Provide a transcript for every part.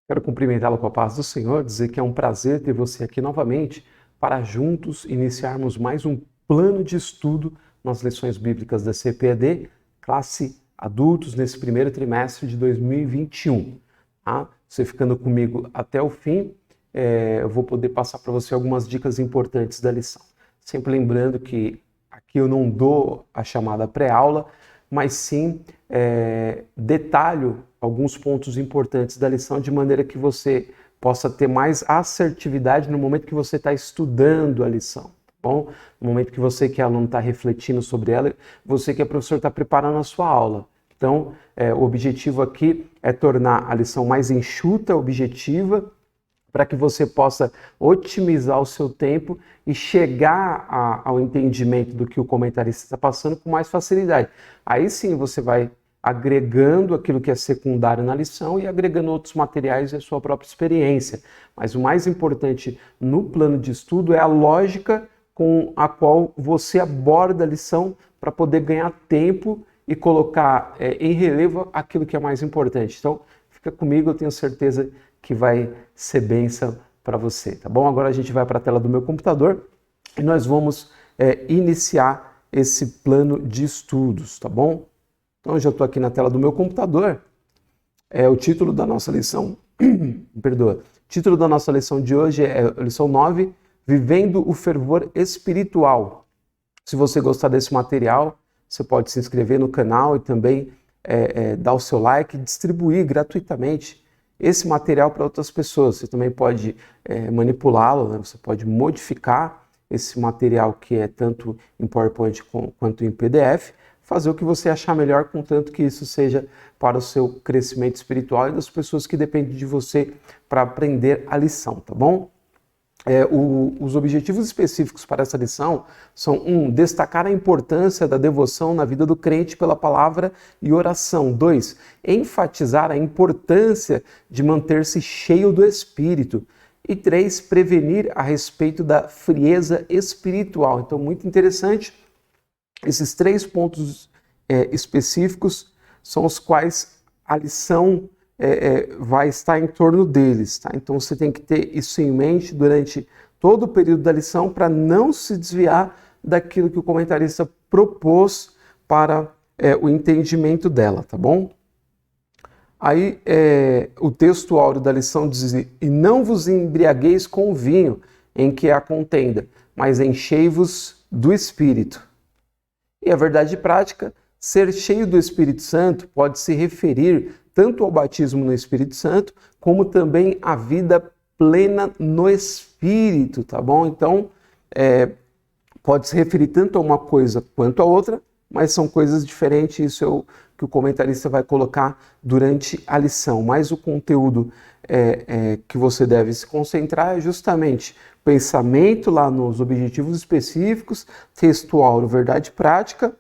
Quero cumprimentá-lo com a paz do Senhor, dizer que é um prazer ter você aqui novamente para juntos iniciarmos mais um plano de estudo nas lições bíblicas da CPED, classe adultos, nesse primeiro trimestre de 2021. Tá? Você ficando comigo até o fim, eu vou poder passar para você algumas dicas importantes da lição. Sempre lembrando que aqui eu não dou a chamada pré-aula, mas sim detalho alguns pontos importantes da lição de maneira que você possa ter mais assertividade no momento que você está estudando a lição, tá bom? No momento que você, que é aluno, está refletindo sobre ela, você que é professor está preparando a sua aula. Então, o objetivo aqui é tornar a lição mais enxuta, objetiva, para que você possa otimizar o seu tempo e chegar ao entendimento do que o comentarista está passando com mais facilidade. Aí sim você vai agregando aquilo que é secundário na lição e agregando outros materiais e a sua própria experiência. Mas o mais importante no plano de estudo é a lógica com a qual você aborda a lição para poder ganhar tempo e colocar em relevo aquilo que é mais importante. Então, fica comigo, eu tenho certeza que vai ser bênção para você, tá bom? Agora a gente vai para a tela do meu computador e nós vamos iniciar esse plano de estudos, tá bom? Então, eu já estou aqui na tela do meu computador. O título da nossa lição, perdoa, o título da nossa lição de hoje é a lição 9, Vivendo o Fervor Espiritual. Se você gostar desse material, você pode se inscrever no canal e também dar o seu like e distribuir gratuitamente esse material para outras pessoas. Você também pode manipulá-lo, né? Você pode modificar esse material que é tanto em PowerPoint quanto em PDF, fazer o que você achar melhor, contanto que isso seja para o seu crescimento espiritual e das pessoas que dependem de você para aprender a lição, tá bom? Os objetivos específicos para essa lição são: destacar a importância da devoção na vida do crente pela palavra e oração. 2, enfatizar a importância de manter-se cheio do Espírito. E 3, prevenir a respeito da frieza espiritual. Então, muito interessante, esses 3 pontos específicos são os quais a lição vai estar em torno deles, tá? Então você tem que ter isso em mente durante todo o período da lição para não se desviar daquilo que o comentarista propôs para o entendimento dela, tá bom? Aí o texto áureo da lição diz: e não vos embriagueis com o vinho em que há contenda, mas enchei-vos do Espírito. E a verdade prática, ser cheio do Espírito Santo pode se referir tanto ao batismo no Espírito Santo, como também à vida plena no Espírito, tá bom? Então, pode se referir tanto a uma coisa quanto a outra, mas são coisas diferentes, isso é o que o comentarista vai colocar durante a lição. Mas o conteúdo que você deve se concentrar é justamente pensamento lá nos objetivos específicos, textual, verdade prática,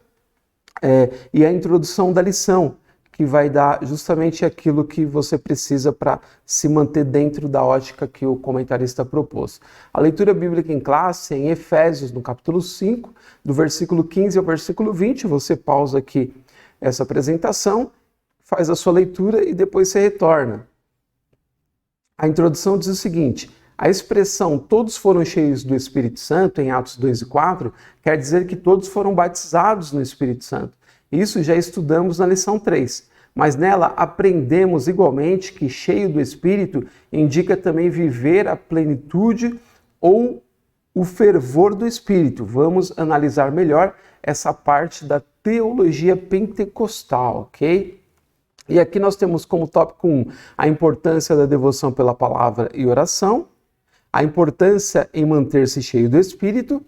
e a introdução da lição, que vai dar justamente aquilo que você precisa para se manter dentro da ótica que o comentarista propôs. A leitura bíblica em classe é em Efésios, no capítulo 5, do versículo 15 ao versículo 20. Você pausa aqui essa apresentação, faz a sua leitura e depois você retorna. A introdução diz o seguinte: a expressão todos foram cheios do Espírito Santo, em Atos 2 e 4, quer dizer que todos foram batizados no Espírito Santo. Isso já estudamos na lição 3, mas nela aprendemos igualmente que cheio do Espírito indica também viver a plenitude ou o fervor do Espírito. Vamos analisar melhor essa parte da teologia pentecostal, ok? E aqui nós temos como tópico 1 a importância da devoção pela palavra e oração, a importância em manter-se cheio do Espírito,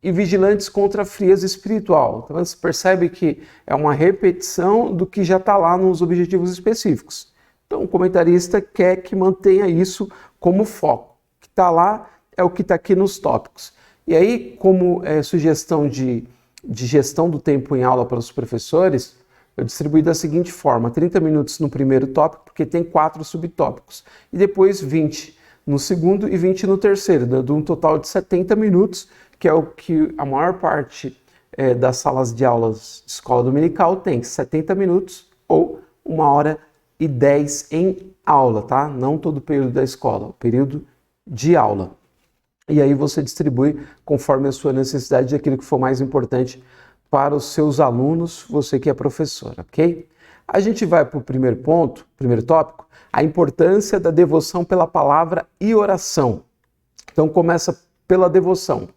e vigilantes contra a frieza espiritual. Então você percebe que é uma repetição do que já está lá nos objetivos específicos. Então o comentarista quer que mantenha isso como foco. O que está lá é o que está aqui nos tópicos. E aí, como sugestão de gestão do tempo em aula para os professores, eu distribuí da seguinte forma: 30 minutos no primeiro tópico, porque tem 4 subtópicos, e depois 20 no segundo e 20 no terceiro, dando um total de 70 minutos, que é o que a maior parte das salas de aulas de escola dominical tem, 70 minutos ou 1 hora e 10 em aula, tá? Não todo o período da escola, o período de aula. E aí você distribui conforme a sua necessidade aquilo que for mais importante para os seus alunos, você que é professor, ok? A gente vai para o primeiro ponto, primeiro tópico, a importância da devoção pela palavra e oração. Então começa pela devoção.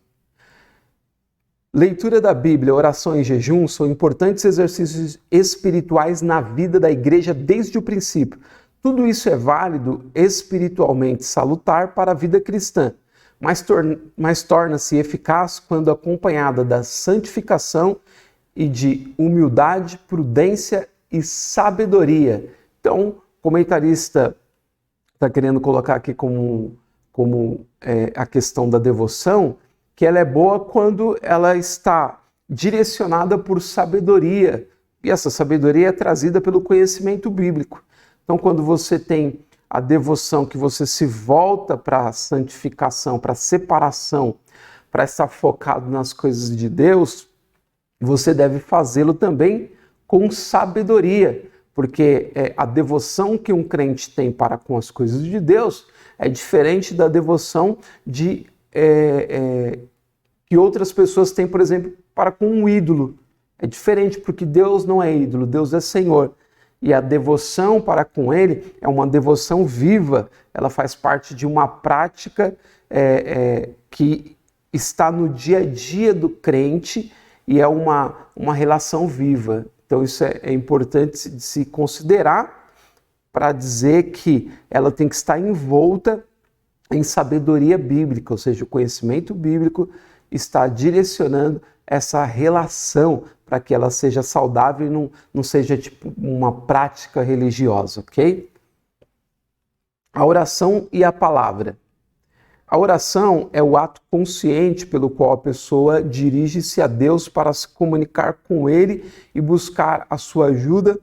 Leitura da Bíblia, oração e jejum são importantes exercícios espirituais na vida da igreja desde o princípio. Tudo isso é válido espiritualmente salutar para a vida cristã, mas torna-se eficaz quando acompanhada da santificação e de humildade, prudência e sabedoria. Então, o comentarista está querendo colocar aqui como a questão da devoção, que ela é boa quando ela está direcionada por sabedoria, e essa sabedoria é trazida pelo conhecimento bíblico. Então, quando você tem a devoção, que você se volta para a santificação, para a separação, para estar focado nas coisas de Deus, você deve fazê-lo também com sabedoria, porque a devoção que um crente tem para com as coisas de Deus é diferente da devoção que outras pessoas têm, por exemplo, para com um ídolo. É diferente, porque Deus não é ídolo, Deus é Senhor. E a devoção para com Ele é uma devoção viva, ela faz parte de uma prática que está no dia a dia do crente e é uma relação viva. Então isso é importante de se considerar para dizer que ela tem que estar envolta em sabedoria bíblica, ou seja, o conhecimento bíblico está direcionando essa relação para que ela seja saudável e não seja tipo uma prática religiosa, ok? A oração e a palavra. A oração é o ato consciente pelo qual a pessoa dirige-se a Deus para se comunicar com Ele e buscar a sua ajuda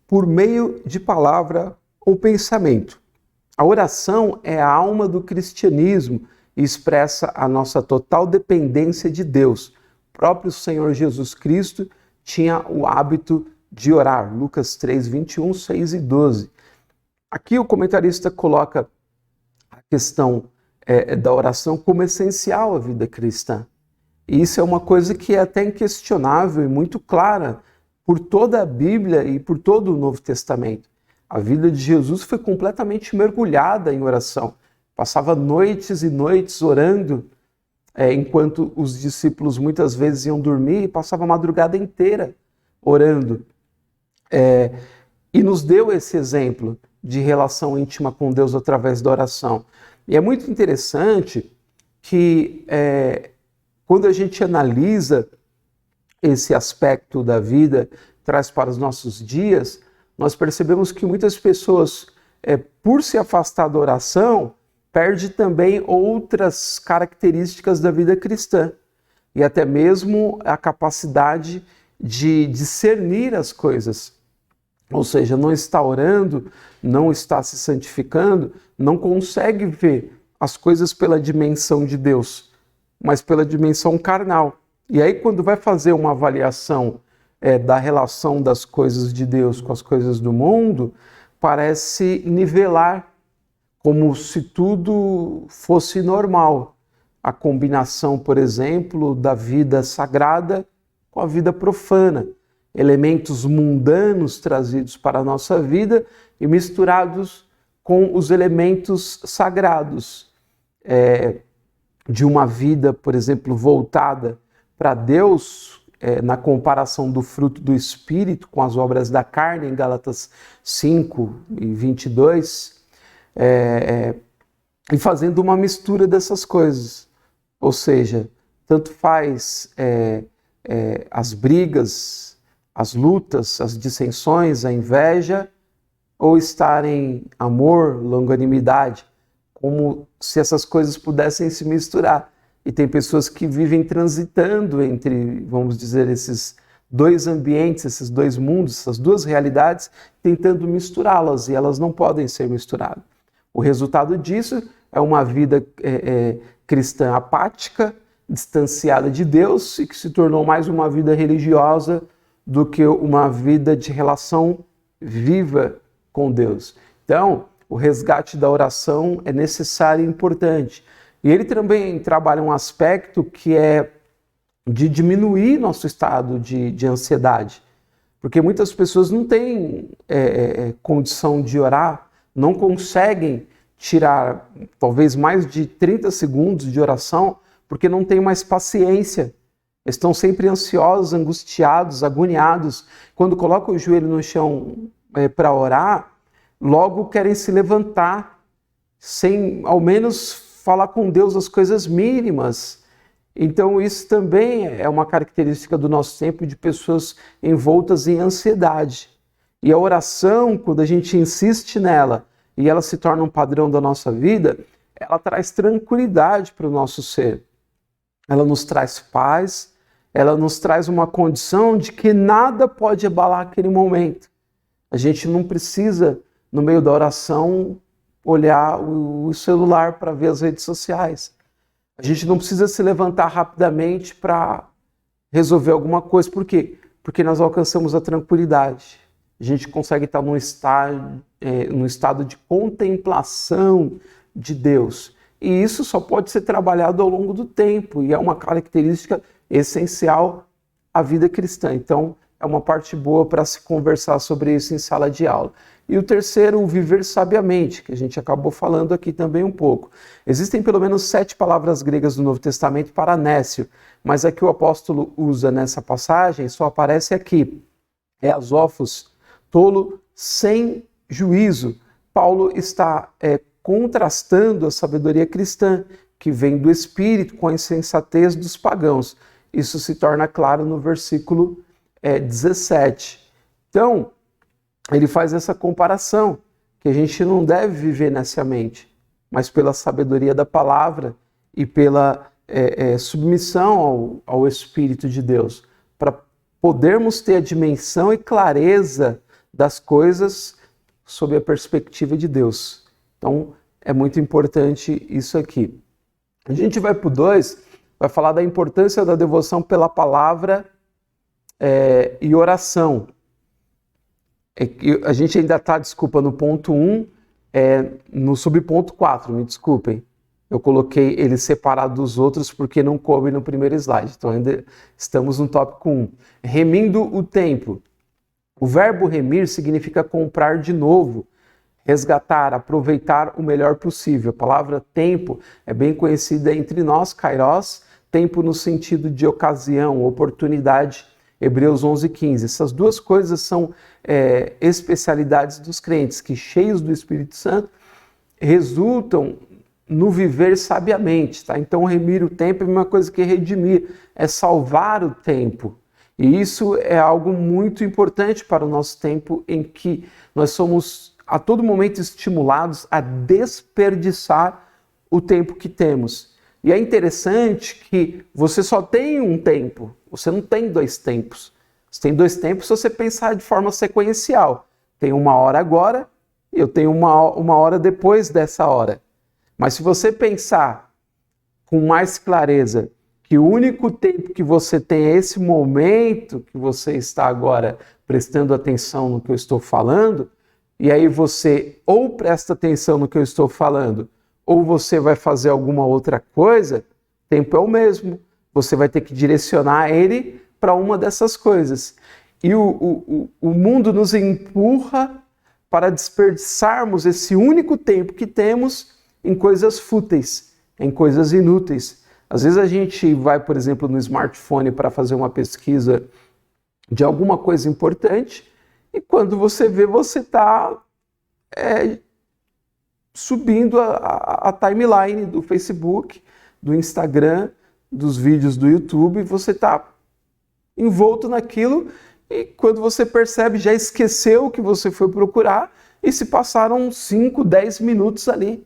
por meio de palavra ou pensamento. A oração é a alma do cristianismo e expressa a nossa total dependência de Deus. O próprio Senhor Jesus Cristo tinha o hábito de orar. Lucas 3, 21, 6 e 12. Aqui o comentarista coloca a questão da oração como essencial à vida cristã. E isso é uma coisa que é até inquestionável e muito clara por toda a Bíblia e por todo o Novo Testamento. A vida de Jesus foi completamente mergulhada em oração. Passava noites e noites orando, enquanto os discípulos muitas vezes iam dormir e passava a madrugada inteira orando. E nos deu esse exemplo de relação íntima com Deus através da oração. E é muito interessante que quando a gente analisa esse aspecto da vida, traz para os nossos dias, nós percebemos que muitas pessoas, por se afastar da oração, perde também outras características da vida cristã e até mesmo a capacidade de discernir as coisas. Ou seja, não está orando, não está se santificando, não consegue ver as coisas pela dimensão de Deus, mas pela dimensão carnal. E aí, quando vai fazer uma avaliação da relação das coisas de Deus com as coisas do mundo, parece nivelar, como se tudo fosse normal. A combinação, por exemplo, da vida sagrada com a vida profana. Elementos mundanos trazidos para a nossa vida e misturados com os elementos sagrados. De uma vida, por exemplo, voltada para Deus, na comparação do fruto do Espírito com as obras da carne, em Gálatas 5 e 22, e fazendo uma mistura dessas coisas. Ou seja, tanto faz as brigas, as lutas, as dissensões, a inveja, ou estar em amor, longanimidade, como se essas coisas pudessem se misturar. E tem pessoas que vivem transitando entre, vamos dizer, esses dois ambientes, esses dois mundos, essas duas realidades, tentando misturá-las, e elas não podem ser misturadas. O resultado disso é uma vida cristã apática, distanciada de Deus, e que se tornou mais uma vida religiosa do que uma vida de relação viva com Deus. Então, o resgate da oração é necessário e importante. E ele também trabalha um aspecto que é de diminuir nosso estado de ansiedade. Porque muitas pessoas não têm condição de orar, não conseguem tirar talvez mais de 30 segundos de oração, porque não têm mais paciência. Estão sempre ansiosos, angustiados, agoniados. Quando colocam o joelho no chão para orar, logo querem se levantar, sem ao menos falar com Deus as coisas mínimas. Então isso também é uma característica do nosso tempo, de pessoas envoltas em ansiedade. E a oração, quando a gente insiste nela e ela se torna um padrão da nossa vida, ela traz tranquilidade para o nosso ser. Ela nos traz paz, ela nos traz uma condição de que nada pode abalar aquele momento. A gente não precisa, no meio da oração, olhar o celular para ver as redes sociais. A gente não precisa se levantar rapidamente para resolver alguma coisa. Por quê? Porque nós alcançamos a tranquilidade. A gente consegue estar num estado de contemplação de Deus. E isso só pode ser trabalhado ao longo do tempo, e é uma característica essencial à vida cristã. Então, é uma parte boa para se conversar sobre isso em sala de aula. E o terceiro, o viver sabiamente, que a gente acabou falando aqui também um pouco. Existem pelo menos 7 palavras gregas do Novo Testamento para nécio, mas a que o apóstolo usa nessa passagem só aparece aqui. É azófos, tolo, sem juízo. Paulo está contrastando a sabedoria cristã, que vem do Espírito, com a insensatez dos pagãos. Isso se torna claro no versículo 17. Então, ele faz essa comparação, que a gente não deve viver neciamente, mas pela sabedoria da palavra e pela submissão ao Espírito de Deus, para podermos ter a dimensão e clareza das coisas sob a perspectiva de Deus. Então, é muito importante isso aqui. A gente vai para o 2, vai falar da importância da devoção pela palavra e oração. A gente ainda está, no ponto 1, no subponto 4, me desculpem. Eu coloquei ele separado dos outros porque não coube no primeiro slide. Então ainda estamos no tópico 1. Remindo o tempo. O verbo remir significa comprar de novo, resgatar, aproveitar o melhor possível. A palavra tempo é bem conhecida entre nós, kairos, tempo no sentido de ocasião, oportunidade, Hebreus 11:15. Essas duas coisas são especialidades dos crentes, que cheios do Espírito Santo resultam no viver sabiamente. Tá? Então remir o tempo é a mesma coisa que redimir, é salvar o tempo. E isso é algo muito importante para o nosso tempo, em que nós somos a todo momento estimulados a desperdiçar o tempo que temos. E é interessante que você só tem um tempo, você não tem 2 tempos. Você tem 2 tempos se você pensar de forma sequencial. Tem 1 hora agora e eu tenho uma hora depois dessa hora. Mas se você pensar com mais clareza que o único tempo que você tem é esse momento que você está agora prestando atenção no que eu estou falando, e aí você ou presta atenção no que eu estou falando, ou você vai fazer alguma outra coisa, o tempo é o mesmo. Você vai ter que direcionar ele para uma dessas coisas. E o mundo nos empurra para desperdiçarmos esse único tempo que temos em coisas fúteis, em coisas inúteis. Às vezes a gente vai, por exemplo, no smartphone para fazer uma pesquisa de alguma coisa importante, e quando você vê, você está subindo a timeline do Facebook, do Instagram, dos vídeos do YouTube, você está envolto naquilo, e quando você percebe, já esqueceu o que você foi procurar, e se passaram 5, 10 minutos ali.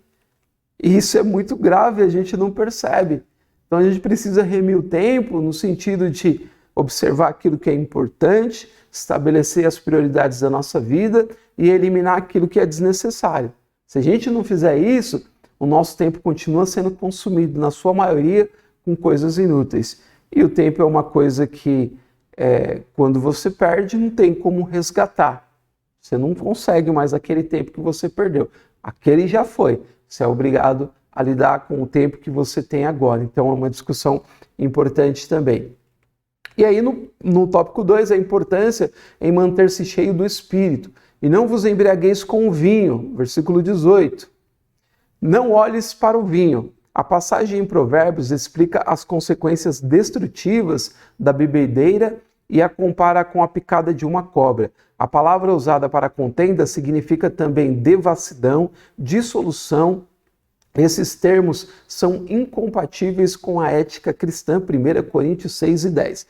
E isso é muito grave, a gente não percebe. Então a gente precisa remir o tempo no sentido de observar aquilo que é importante, estabelecer as prioridades da nossa vida e eliminar aquilo que é desnecessário. Se a gente não fizer isso, o nosso tempo continua sendo consumido, na sua maioria, com coisas inúteis. E o tempo é uma coisa que, quando você perde, não tem como resgatar. Você não consegue mais aquele tempo que você perdeu. Aquele já foi. Você é obrigado a lidar com o tempo que você tem agora. Então é uma discussão importante também. E aí no tópico 2, a importância em manter-se cheio do Espírito. E não vos embriagueis com o vinho, versículo 18. Não olhes para o vinho. A passagem em Provérbios explica as consequências destrutivas da bebedeira e a compara com a picada de uma cobra. A palavra usada para contenda significa também devassidão, dissolução. Esses termos são incompatíveis com a ética cristã, 1 Coríntios 6 e 10.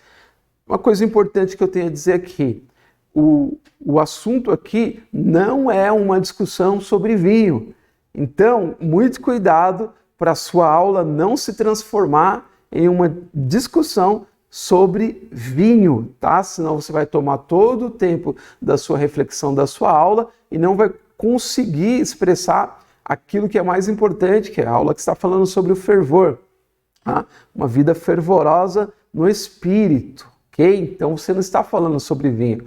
Uma coisa importante que eu tenho a dizer aqui, o assunto aqui não é uma discussão sobre vinho. Então, muito cuidado para a sua aula não se transformar em uma discussão sobre vinho, tá? Senão você vai tomar todo o tempo da sua reflexão da sua aula e não vai conseguir expressar aquilo que é mais importante, que é a aula que está falando sobre o fervor, tá? Uma vida fervorosa no espírito, ok? Então você não está falando sobre vinho.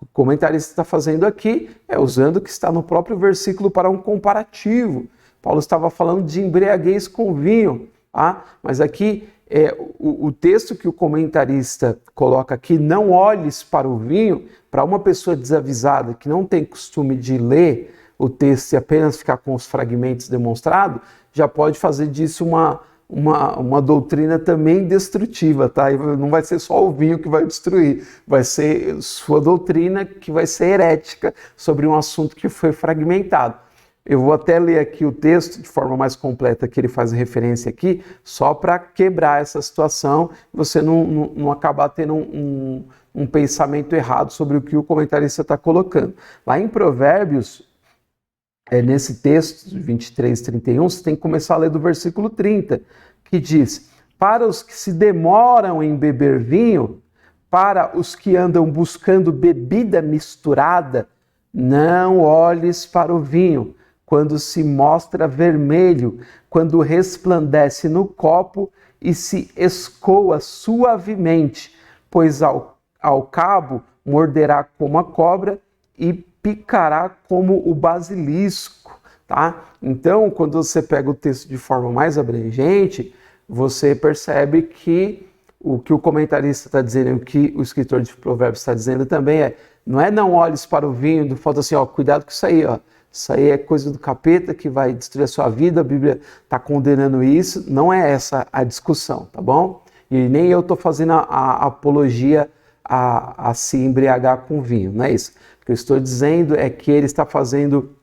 O comentarista está fazendo aqui é usando o que está no próprio versículo para um comparativo. Paulo estava falando de embriaguez com vinho, tá? Mas aqui o texto que o comentarista coloca aqui, não olhes para o vinho, para uma pessoa desavisada que não tem costume de ler o texto e apenas ficar com os fragmentos demonstrados, já pode fazer disso uma doutrina também destrutiva, tá? E não vai ser só o vinho que vai destruir, vai ser sua doutrina que vai ser herética sobre um assunto que foi fragmentado. Eu vou até ler aqui o texto de forma mais completa que ele faz referência aqui, só para quebrar essa situação, você não acabar tendo um pensamento errado sobre o que o comentarista está colocando. Lá em Provérbios, nesse texto, 23, 31, você tem que começar a ler do versículo 30, que diz: para os que se demoram em beber vinho, para os que andam buscando bebida misturada, não olhes para o vinho, quando se mostra vermelho, quando resplandece no copo e se escoa suavemente, pois ao cabo morderá como a cobra e picará como o basilisco, tá? Então, quando você pega o texto de forma mais abrangente, você percebe que o comentarista está dizendo, o que o escritor de Provérbios está dizendo também não olhes para o vinho, falta assim, cuidado com isso aí, isso aí é coisa do capeta que vai destruir a sua vida, a Bíblia está condenando isso, não é essa a discussão, tá bom? E nem eu estou fazendo a apologia a se embriagar com vinho, não é isso. O que eu estou dizendo é que ele está fazendo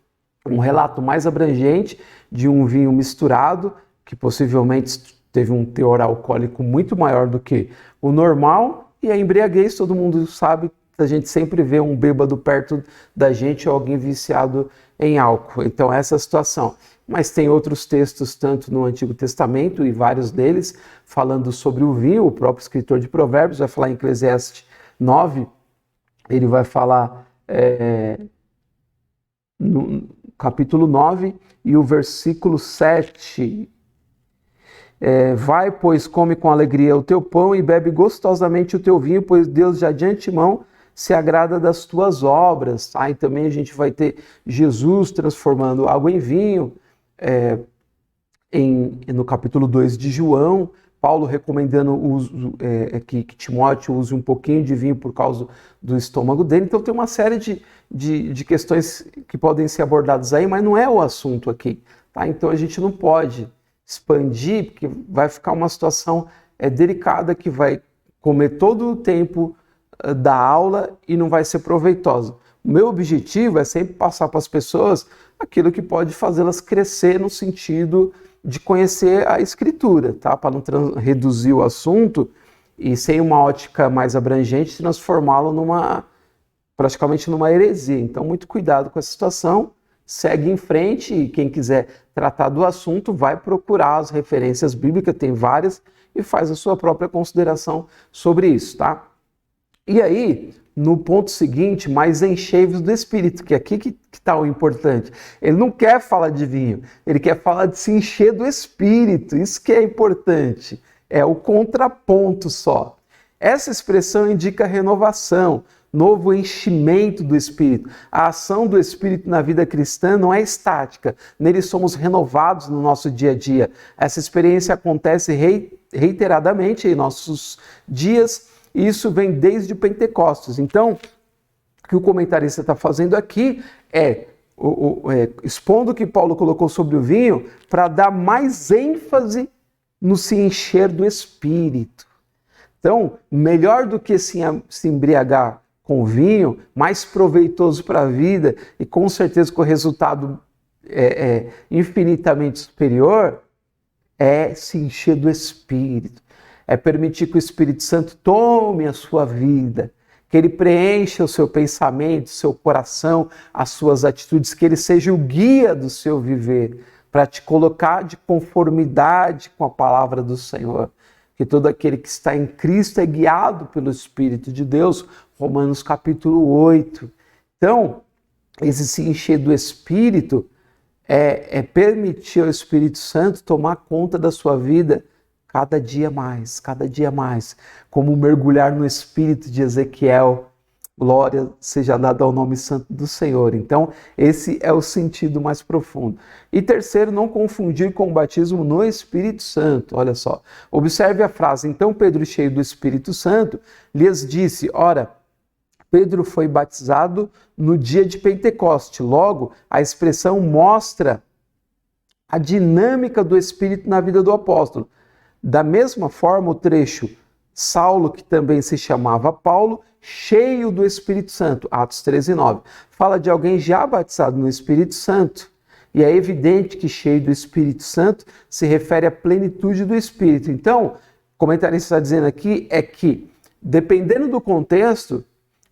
um relato mais abrangente de um vinho misturado, que possivelmente teve um teor alcoólico muito maior do que o normal, e a embriaguez, todo mundo sabe, a gente sempre vê um bêbado perto da gente ou alguém viciado em álcool. Então essa é a situação. Mas tem outros textos, tanto no Antigo Testamento e vários deles, falando sobre o vinho. O próprio escritor de Provérbios vai falar em Eclesiastes 9, ele vai falar no capítulo 9 e o versículo 7. Vai, pois, come com alegria o teu pão e bebe gostosamente o teu vinho, pois Deus já de antemão se agrada das tuas obras. Tá? E também a gente vai ter Jesus transformando água em vinho, no capítulo 2 de João, Paulo recomendando o uso, que Timóteo use um pouquinho de vinho por causa do estômago dele. Então tem uma série de questões que podem ser abordadas aí, mas não é o assunto aqui. Tá? Então a gente não pode expandir, porque vai ficar uma situação delicada que vai comer todo o tempo da aula e não vai ser proveitosa. O meu objetivo é sempre passar para as pessoas aquilo que pode fazê-las crescer no sentido de conhecer a Escritura, tá? Para não reduzir o assunto e, sem uma ótica mais abrangente, transformá-lo praticamente numa heresia. Então, muito cuidado com essa situação, segue em frente e quem quiser tratar do assunto vai procurar as referências bíblicas, tem várias, e faz a sua própria consideração sobre isso, tá? E aí, no ponto seguinte, mais enchei-vos do Espírito, que é aqui que está o importante. Ele não quer falar de vinho, ele quer falar de se encher do Espírito, isso que é importante, é o contraponto só. Essa expressão indica renovação. novo enchimento do Espírito. A ação do Espírito na vida cristã não é estática, nele somos renovados no nosso dia a dia. Essa experiência acontece reiteradamente em nossos dias, e isso vem desde o Pentecostes. Então, o que o comentarista está fazendo aqui é expondo o que Paulo colocou sobre o vinho para dar mais ênfase no se encher do Espírito. Então, melhor do que se embriagar com vinho, mais proveitoso para a vida e com certeza com o resultado infinitamente superior, é se encher do Espírito. É permitir que o Espírito Santo tome a sua vida, que ele preencha o seu pensamento, o seu coração, as suas atitudes, que ele seja o guia do seu viver, para te colocar de conformidade com a palavra do Senhor. Que todo aquele que está em Cristo é guiado pelo Espírito de Deus, Romanos capítulo 8. Então, esse se encher do Espírito é permitir ao Espírito Santo tomar conta da sua vida cada dia mais, como mergulhar no Espírito de Ezequiel. Glória seja dada ao nome santo do Senhor. Então, esse é o sentido mais profundo. E terceiro, não confundir com o batismo no Espírito Santo. Olha só, observe a frase: então Pedro, cheio do Espírito Santo, lhes disse, ora, Pedro foi batizado no dia de Pentecoste. Logo, a expressão mostra a dinâmica do Espírito na vida do apóstolo. Da mesma forma, o trecho Saulo, que também se chamava Paulo, cheio do Espírito Santo, Atos 13:9, fala de alguém já batizado no Espírito Santo. E é evidente que cheio do Espírito Santo se refere à plenitude do Espírito. Então, o comentarista está dizendo aqui é que, dependendo do contexto,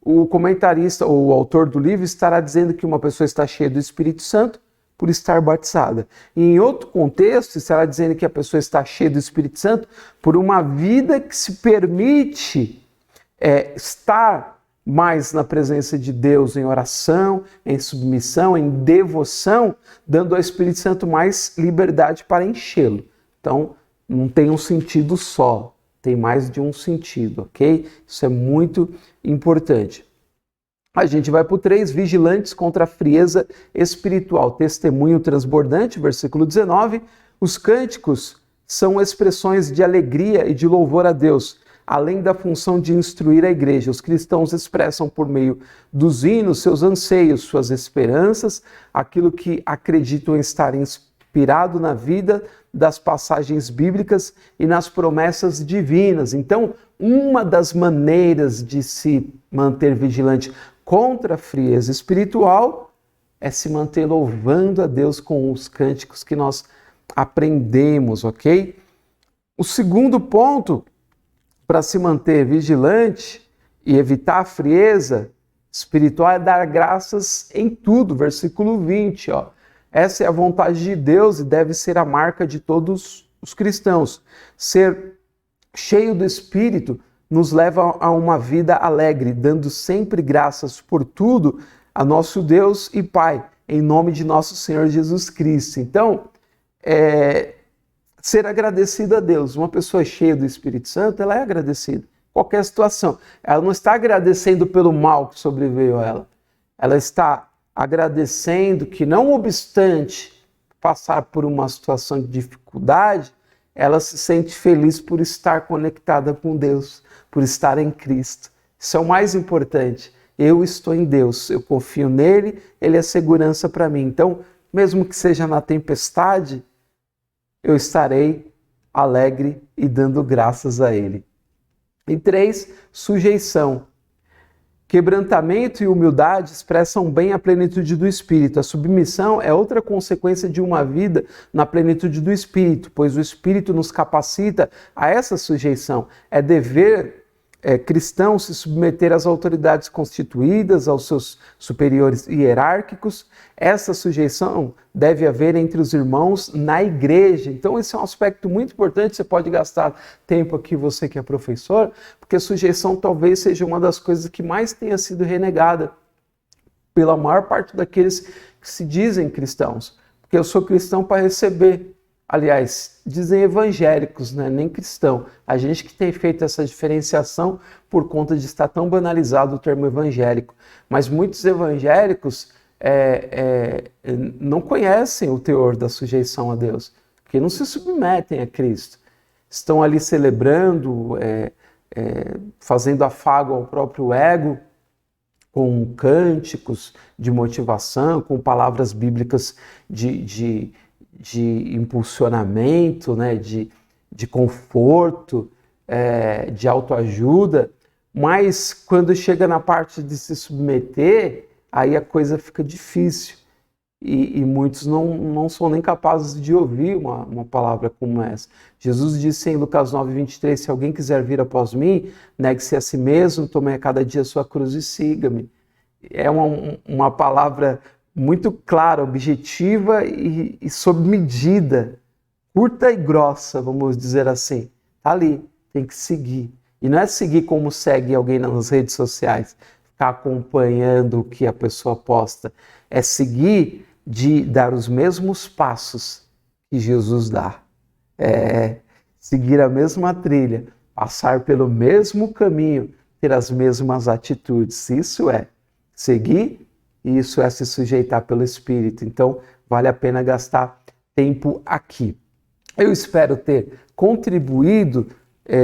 o comentarista ou o autor do livro estará dizendo que uma pessoa está cheia do Espírito Santo por estar batizada. E em outro contexto, estará dizendo que a pessoa está cheia do Espírito Santo por uma vida que se permite estar mais na presença de Deus, em oração, em submissão, em devoção, dando ao Espírito Santo mais liberdade para enchê-lo. Então, não tem um sentido só, tem mais de um sentido, ok? Isso é muito importante. A gente vai para o 3, vigilantes contra a frieza espiritual. Testemunho transbordante, versículo 19. Os cânticos são expressões de alegria e de louvor a Deus, além da função de instruir a igreja. Os cristãos expressam por meio dos hinos seus anseios, suas esperanças, aquilo que acreditam estar inspirado na vida, das passagens bíblicas e nas promessas divinas. Então, uma das maneiras de se manter vigilante contra a frieza espiritual é se manter louvando a Deus com os cânticos que nós aprendemos, ok? O segundo ponto para se manter vigilante e evitar a frieza espiritual é dar graças em tudo, versículo 20, ó. Essa é a vontade de Deus e deve ser a marca de todos os cristãos. Ser cheio do Espírito nos leva a uma vida alegre, dando sempre graças por tudo a nosso Deus e Pai, em nome de nosso Senhor Jesus Cristo. Então, ser agradecido a Deus. Uma pessoa cheia do Espírito Santo, ela é agradecida. Qualquer situação. Ela não está agradecendo pelo mal que sobreveio a ela. Ela está agradecendo que, não obstante passar por uma situação de dificuldade, ela se sente feliz por estar conectada com Deus, por estar em Cristo. Isso é o mais importante. Eu estou em Deus, eu confio nele, ele é segurança para mim. Então, mesmo que seja na tempestade, eu estarei alegre e dando graças a ele. E 3, sujeição. Quebrantamento e humildade expressam bem a plenitude do Espírito. A submissão é outra consequência de uma vida na plenitude do Espírito, pois o Espírito nos capacita a essa sujeição. É dever cristão se submeter às autoridades constituídas, aos seus superiores hierárquicos. Essa sujeição deve haver entre os irmãos na igreja. Então esse é um aspecto muito importante. Você pode gastar tempo aqui, você que é professor, porque a sujeição talvez seja uma das coisas que mais tenha sido renegada pela maior parte daqueles que se dizem cristãos. Porque eu sou cristão para receber aliás, dizem evangélicos, né? Nem cristão. A gente que tem feito essa diferenciação por conta de estar tão banalizado o termo evangélico. Mas muitos evangélicos não conhecem o teor da sujeição a Deus, porque não se submetem a Cristo. Estão ali celebrando, fazendo afago ao próprio ego, com cânticos de motivação, com palavras bíblicas de impulsionamento, né, de conforto, de autoajuda, mas quando chega na parte de se submeter, aí a coisa fica difícil e muitos não são nem capazes de ouvir uma palavra como essa. Jesus disse em Lucas 9:23, se alguém quiser vir após mim, negue-se a si mesmo, tome a cada dia a sua cruz e siga-me. É uma palavra muito clara, objetiva e sob medida, curta e grossa, vamos dizer assim. Tá ali, tem que seguir. E não é seguir como segue alguém nas redes sociais, ficar acompanhando o que a pessoa posta. É seguir de dar os mesmos passos que Jesus dá. Seguir a mesma trilha, passar pelo mesmo caminho, ter as mesmas atitudes. Isso é seguir e isso é se sujeitar pelo Espírito. Então, vale a pena gastar tempo aqui. Eu espero ter contribuído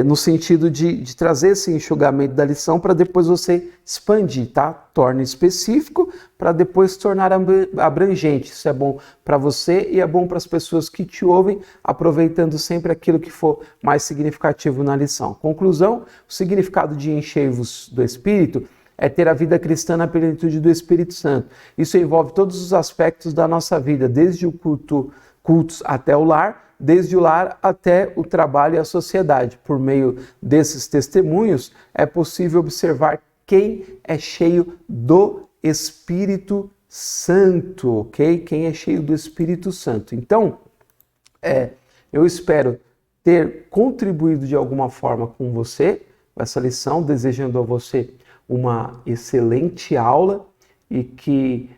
no sentido de trazer esse enxugamento da lição para depois você expandir, tá? Torne específico para depois tornar abrangente. Isso é bom para você e é bom para as pessoas que te ouvem, aproveitando sempre aquilo que for mais significativo na lição. Conclusão, o significado de enchei-vos do Espírito é ter a vida cristã na plenitude do Espírito Santo. Isso envolve todos os aspectos da nossa vida, desde o cultos até o lar, desde o lar até o trabalho e a sociedade. Por meio desses testemunhos, é possível observar quem é cheio do Espírito Santo, ok? Quem é cheio do Espírito Santo. Então, eu espero ter contribuído de alguma forma com você, com essa lição, desejando a você uma excelente aula e que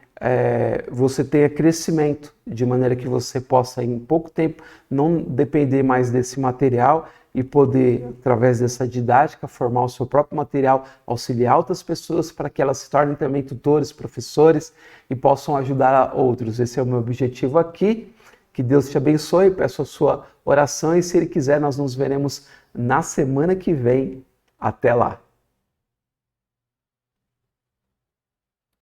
você tenha crescimento, de maneira que você possa, em pouco tempo, não depender mais desse material e poder, através dessa didática, formar o seu próprio material, auxiliar outras pessoas para que elas se tornem também tutores, professores e possam ajudar outros. Esse é o meu objetivo aqui. Que Deus te abençoe, peço a sua oração e, se Ele quiser, nós nos veremos na semana que vem. Até lá!